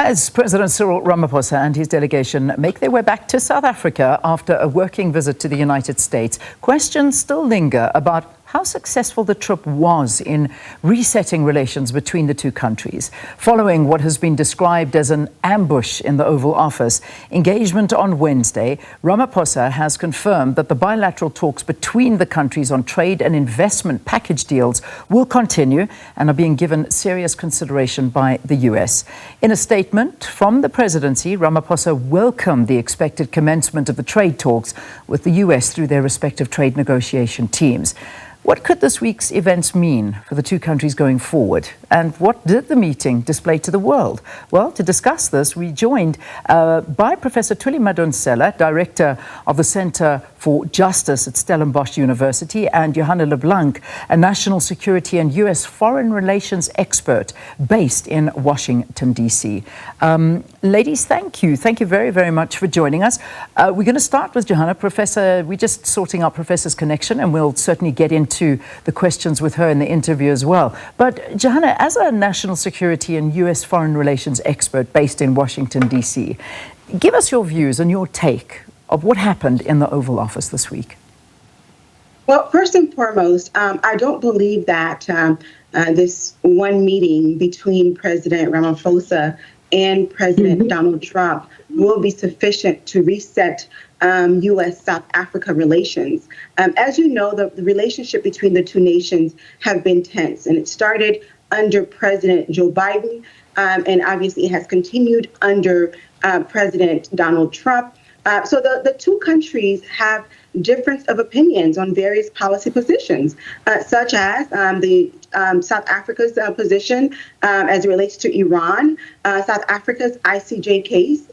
As President Cyril Ramaphosa and his delegation make their way back to South Africa after a working visit to the United States, questions still linger about how successful the trip was in resetting relations between the two countries. Following what has been described as an ambush in the Oval Office engagement on Wednesday, Ramaphosa has confirmed that the bilateral talks between the countries on trade and investment package deals will continue and are being given serious consideration by the US. In a statement from the Presidency, Ramaphosa welcomed the expected commencement of the trade talks with the US through their respective trade negotiation teams. What could this week's events mean for the two countries going forward? And what did the meeting display to the world? Well, to discuss this, we joined by Professor Thuli Madonsela, Director of the Center for Justice at Stellenbosch University, and Johanna Leblanc, a national security and U.S. foreign relations expert based in Washington, D.C. Ladies, thank you. Thank you very, very much for joining us. We're going to start with Johanna. Professor, we're just sorting out Professor's connection, and we'll certainly get into the questions with her in the interview as well. But Johanna, as a national security and U.S. foreign relations expert based in Washington, D.C., give us your views and your take of what happened in the Oval Office this week. Well, first and foremost, I don't believe that this one meeting between President Ramaphosa and President Donald Trump will be sufficient to reset U.S.-South Africa relations. As you know, the relationship between the two nations have been tense, and it started under President Joe Biden, and obviously it has continued under President Donald Trump. So the two countries have difference of opinions on various policy positions, such as the South Africa's position as it relates to Iran, South Africa's ICJ case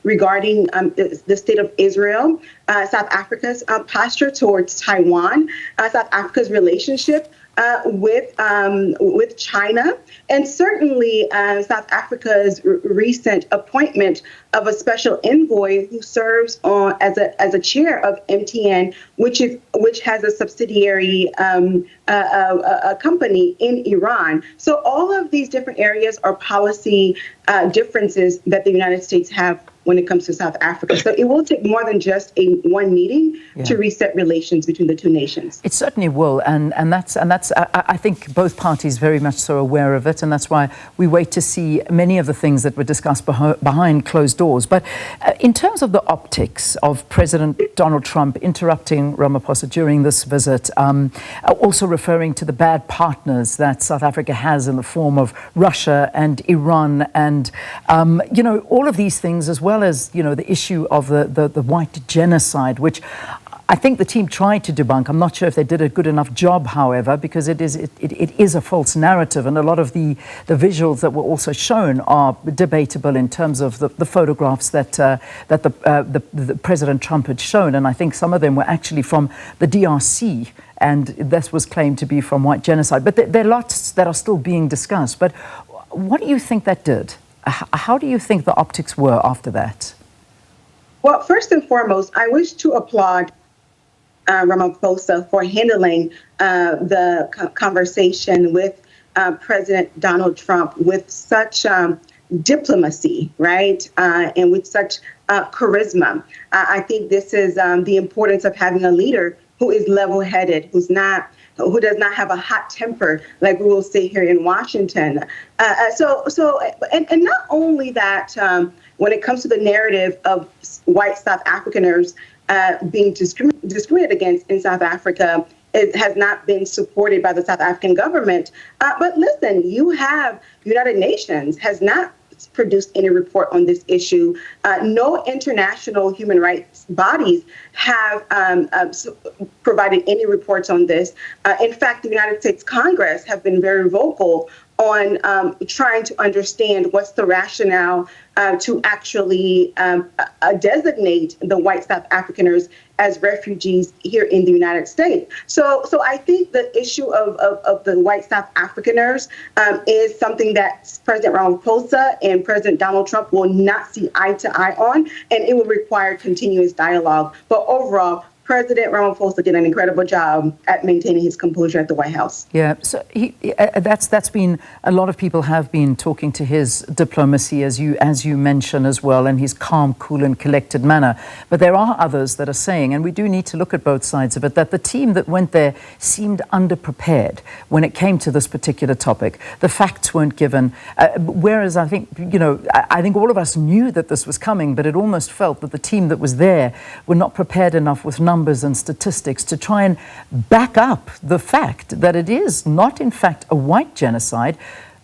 regarding the state of Israel, South Africa's posture towards Taiwan, South Africa's relationship with China, and certainly South Africa's recent appointment of a special envoy who serves as a chair of MTN, which has a subsidiary a company in Iran. So all of these different areas are policy differences that the United States have when it comes to South Africa. So it will take more than just one meeting to reset relations between the two nations. It certainly will, and that's I think both parties very much so aware of it, and that's why we wait to see many of the things that were discussed behind closed doors. But in terms of the optics of President Donald Trump interrupting Ramaphosa during this visit, also referring to the bad partners that South Africa has in the form of Russia and Iran, and all of these things, as well as the issue of the white genocide, which I think the team tried to debunk. I'm not sure if they did a good enough job, however, because it is a false narrative, and a lot of the visuals that were also shown are debatable in terms of the photographs that the President Trump had shown, and I think some of them were actually from the DRC, and this was claimed to be from white genocide. But there are lots that are still being discussed. But what do you think that did? How do you think the optics were after that? Well, first and foremost, I wish to applaud Ramaphosa for handling the conversation with President Donald Trump with such diplomacy, right, and with such charisma. I think this is the importance of having a leader who is level-headed, who does not have a hot temper, like we will say here in Washington. And not only that, when it comes to the narrative of white South Africaners being discriminated against in South Africa, it has not been supported by the South African government. But listen, the United Nations has not produced any report on this issue. No international human rights bodies have provided any reports on this. In fact, the United States Congress have been very vocal on trying to understand what's the rationale to actually designate the white South Africaners as refugees here in the United States. So I think the issue of the white South Africaners is something that President Ramaphosa and President Donald Trump will not see eye to eye on, and it will require continuous dialogue. But overall, President Ramaphosa did an incredible job at maintaining his composure at the White House. Yeah, so that's been, a lot of people have been talking to his diplomacy, as you mentioned as well, and his calm, cool and collected manner. But there are others that are saying, and we do need to look at both sides of it, that the team that went there seemed underprepared when it came to this particular topic. The facts weren't given, whereas I think, I think all of us knew that this was coming, but it almost felt that the team that was there were not prepared enough with numbers and statistics to try and back up the fact that it is not in fact a white genocide,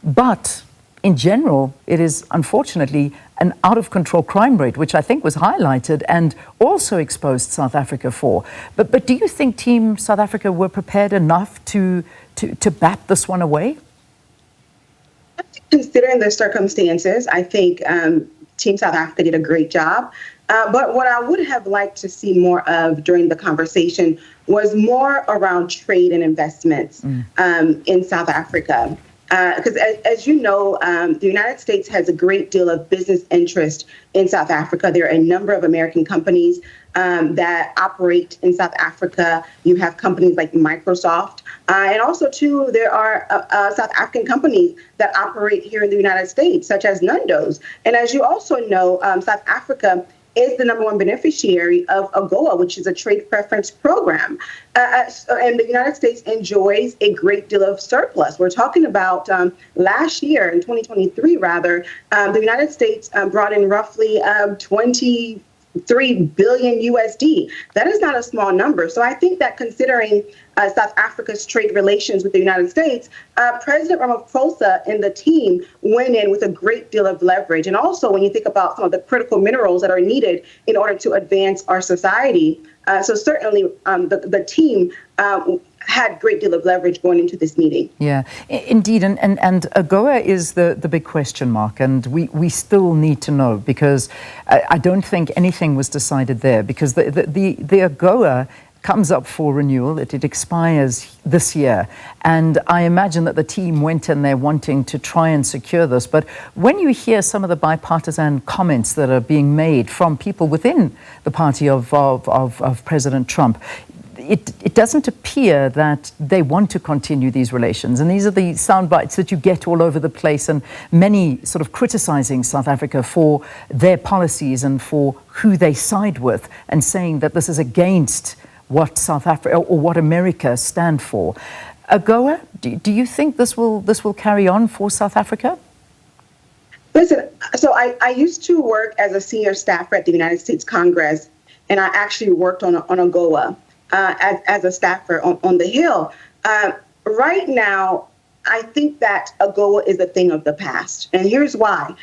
but in general it is unfortunately an out of control crime rate, which I think was highlighted and also exposed South Africa for. But do you think Team South Africa were prepared enough to bat this one away? Considering the circumstances, I think Team South Africa did a great job. But what I would have liked to see more of during the conversation was more around trade and investments in South Africa. Because as you know, the United States has a great deal of business interest in South Africa. There are a number of American companies that operate in South Africa. You have companies like Microsoft. And also, too, there are South African companies that operate here in the United States, such as Nando's. And as you also know, South Africa is the #1 beneficiary of AGOA, which is a trade preference program. And the United States enjoys a great deal of surplus. We're talking about last year, in 2023, rather, the United States brought in roughly 23 billion USD. That is not a small number. So I think that considering South Africa's trade relations with the United States, President Ramaphosa and the team went in with a great deal of leverage. And also when you think about some of the critical minerals that are needed in order to advance our society, so certainly the team had a great deal of leverage going into this meeting. Yeah, indeed. And AGOA is the big question mark. And we still need to know, because I don't think anything was decided there, because the AGOA comes up for renewal. It expires this year. And I imagine that the team went in there wanting to try and secure this. But when you hear some of the bipartisan comments that are being made from people within the party of President Trump, it doesn't appear that they want to continue these relations. And these are the sound bites that you get all over the place, and many sort of criticizing South Africa for their policies and for who they side with, and saying that this is against what South Africa or what America stand for. AGOA, do you think this will carry on for South Africa? Listen, so I used to work as a senior staffer at the United States Congress, and I actually worked on AGOA as a staffer on the Hill. Right now, I think that AGOA is a thing of the past, and here's why.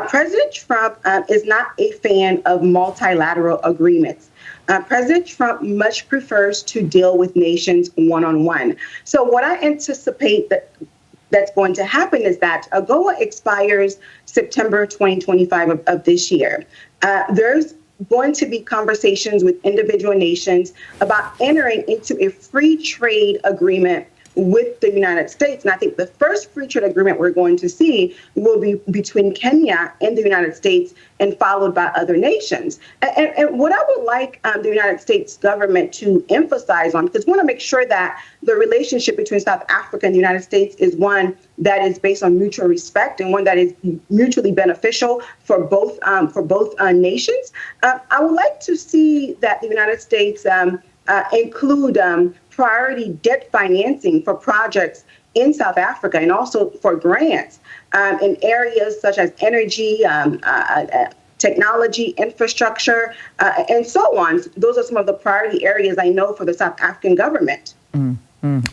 President Trump is not a fan of multilateral agreements. President Trump much prefers to deal with nations one-on-one. So what I anticipate that's going to happen is that AGOA expires September 2025 of this year. There's going to be conversations with individual nations about entering into a free trade agreement with the United States. And I think the first free trade agreement we're going to see will be between Kenya and the United States, and followed by other nations. And what I would like the United States government to emphasize on, because we want to make sure that the relationship between South Africa and the United States is one that is based on mutual respect and one that is mutually beneficial for both nations. I would like to see that the United States include priority debt financing for projects in South Africa, and also for grants in areas such as energy, technology, infrastructure, and so on. Those are some of the priority areas I know for the South African government.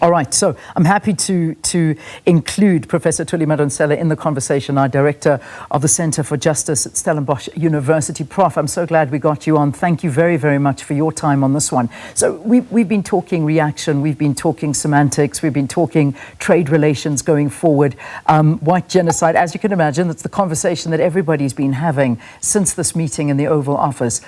All right, so I'm happy to include Professor Thuli Madonsela in the conversation, our Director of the Center for Justice at Stellenbosch University. Prof, I'm so glad we got you on. Thank you very, very much for your time on this one. So we've been talking reaction, we've been talking semantics, we've been talking trade relations going forward, white genocide. As you can imagine, that's the conversation that everybody's been having since this meeting in the Oval Office.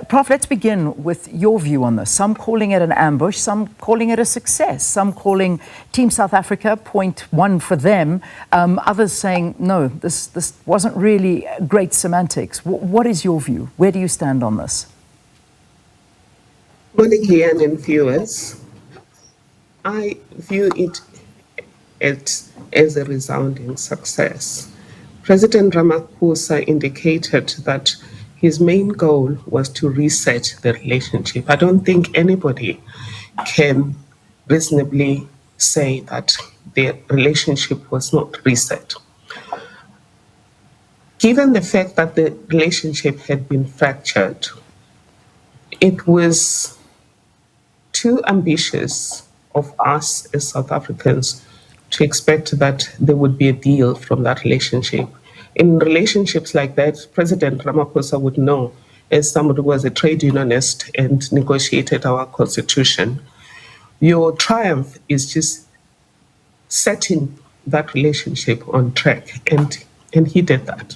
Prof, let's begin with your view on this. Some calling it an ambush, some calling it a success. Some calling Team South Africa .1 for them. Others saying, no, this wasn't really great semantics. What is your view? Where do you stand on this? Morning, Leanne and viewers. I view it as a resounding success. President Ramaphosa indicated that his main goal was to reset the relationship. I don't think anybody can reasonably say that the relationship was not reset. Given the fact that the relationship had been fractured, it was too ambitious of us as South Africans to expect that there would be a deal from that relationship. In relationships like that, President Ramaphosa would know, as somebody who was a trade unionist and negotiated our constitution, your triumph is just setting that relationship on track, and he did that.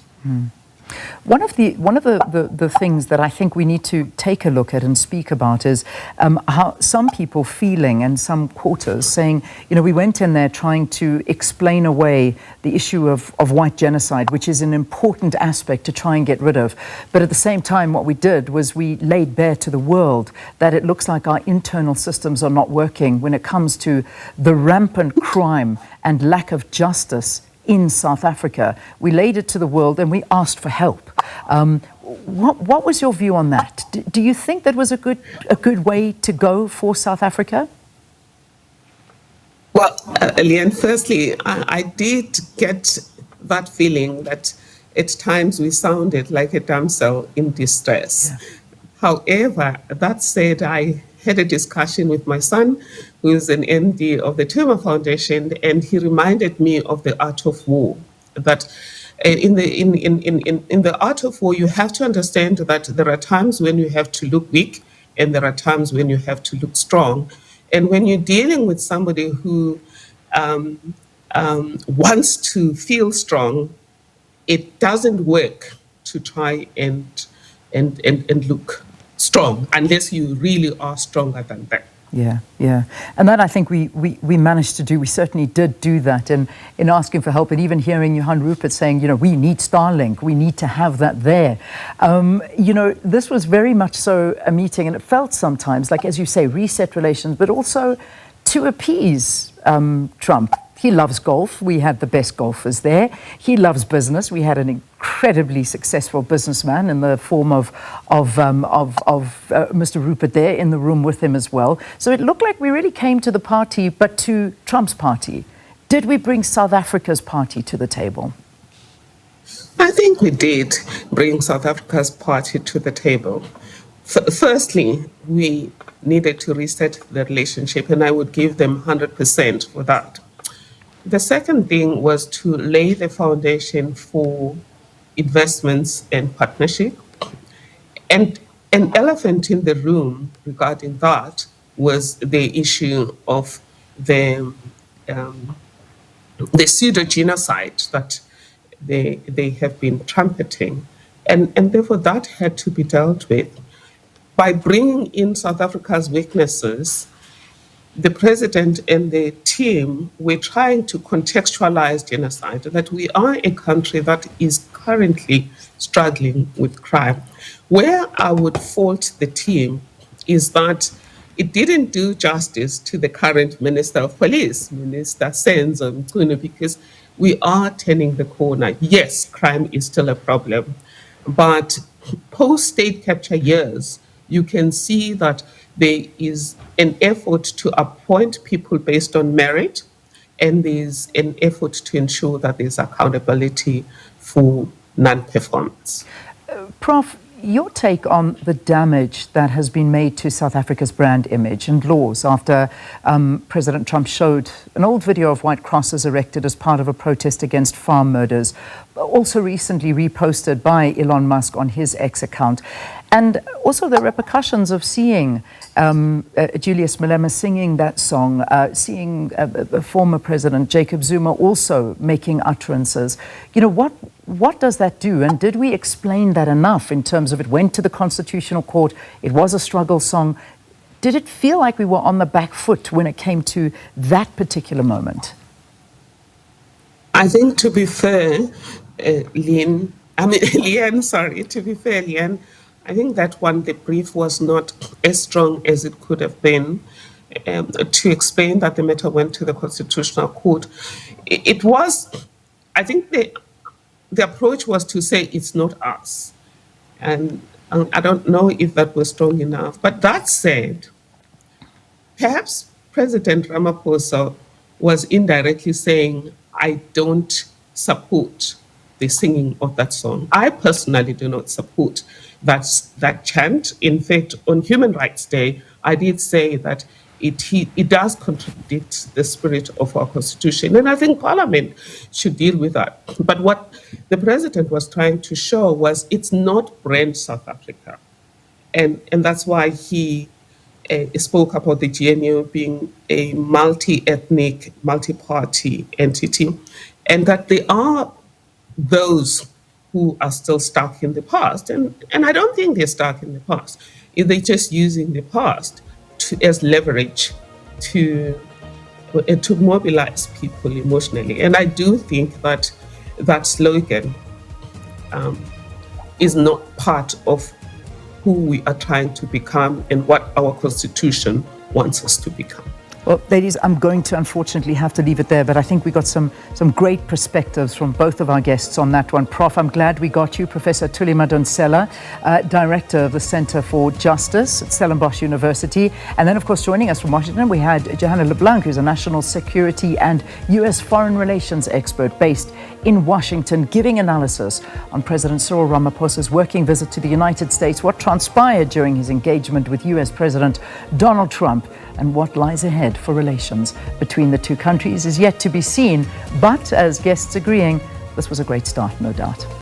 One of the things that I think we need to take a look at and speak about is how some people feeling, and some quarters saying, we went in there trying to explain away the issue of white genocide, which is an important aspect to try and get rid of. But at the same time, what we did was we laid bare to the world that it looks like our internal systems are not working when it comes to the rampant crime and lack of justice in South Africa. We laid it to the world and we asked for help. What was your view on that? Do you think that was a good way to go for South Africa? Well, Leanne, firstly, I did get that feeling that at times we sounded like a damsel in distress. Yeah. However, that said, I had a discussion with my son, who is an MD of the Tumor Foundation, and he reminded me of the art of war. That in the art of war, you have to understand that there are times when you have to look weak, and there are times when you have to look strong. And when you're dealing with somebody who wants to feel strong, it doesn't work to try and look strong unless you really are stronger than that. Yeah. And that I think we managed to do. We certainly did do that in asking for help, and even hearing Johan Rupert saying, we need Starlink, we need to have that there. This was very much so a meeting, and it felt sometimes like, as you say, reset relations, but also to appease Trump. He loves golf. We had the best golfers there. He loves business. We had an incredibly successful businessman in the form of Mr. Rupert there in the room with him as well. So it looked like we really came to the party, but to Trump's party. Did we bring South Africa's party to the table? I think we did bring South Africa's party to the table. Firstly, we needed to reset the relationship, and I would give them 100% for that. The second thing was to lay the foundation for investments and partnership. And an elephant in the room regarding that was the issue of the pseudo-genocide that they have been trumpeting. And therefore that had to be dealt with. By bringing in South Africa's weaknesses, the president and the team were trying to contextualize genocide, that we are a country that is currently struggling with crime. Where I would fault the team is that it didn't do justice to the current Minister of Police, Minister Senzo Mchunu, because we are turning the corner. Yes, crime is still a problem, but post-state capture years, you can see that there is an effort to appoint people based on merit, and there's an effort to ensure that there's accountability for non-performance. Prof, your take on the damage that has been made to South Africa's brand image and laws after President Trump showed an old video of white crosses erected as part of a protest against farm murders, also recently reposted by Elon Musk on his X account. And also the repercussions of seeing Julius Malema singing that song, seeing former President Jacob Zuma also making utterances. What does that do? And did we explain that enough in terms of it went to the Constitutional Court, it was a struggle song? Did it feel like we were on the back foot when it came to that particular moment? I think, to be fair, Leanne, to be fair, Leanne, I think that one, the brief was not as strong as it could have been to explain that the matter went to the Constitutional Court. It was, I think the approach was to say it's not us. And I don't know if that was strong enough. But that said, perhaps President Ramaphosa was indirectly saying, I don't support the singing of that song. I personally do not support that chant. In fact, on Human Rights Day, I did say that it does contradict the spirit of our Constitution. And I think Parliament should deal with that. But what the President was trying to show was it's not brand South Africa. And that's why he spoke about the GNU being a multi-ethnic, multi-party entity, and that there are those who are still stuck in the past. And I don't think they're stuck in the past. They're just using the past as leverage to mobilize people emotionally. And I do think that that slogan is not part of who we are trying to become and what our Constitution wants us to become. Well, ladies, I'm going to unfortunately have to leave it there, but I think we got some great perspectives from both of our guests on that one. Prof, I'm glad we got you. Professor Thuli Madonsela, Director of the Center for Justice at Stellenbosch University. And then, of course, joining us from Washington, we had Johanna Leblanc, who's a national security and U.S. foreign relations expert based in Washington, giving analysis on President Cyril Ramaphosa's working visit to the United States, what transpired during his engagement with U.S. President Donald Trump, and what lies ahead for relations between the two countries is yet to be seen. But as guests agreeing, this was a great start, no doubt.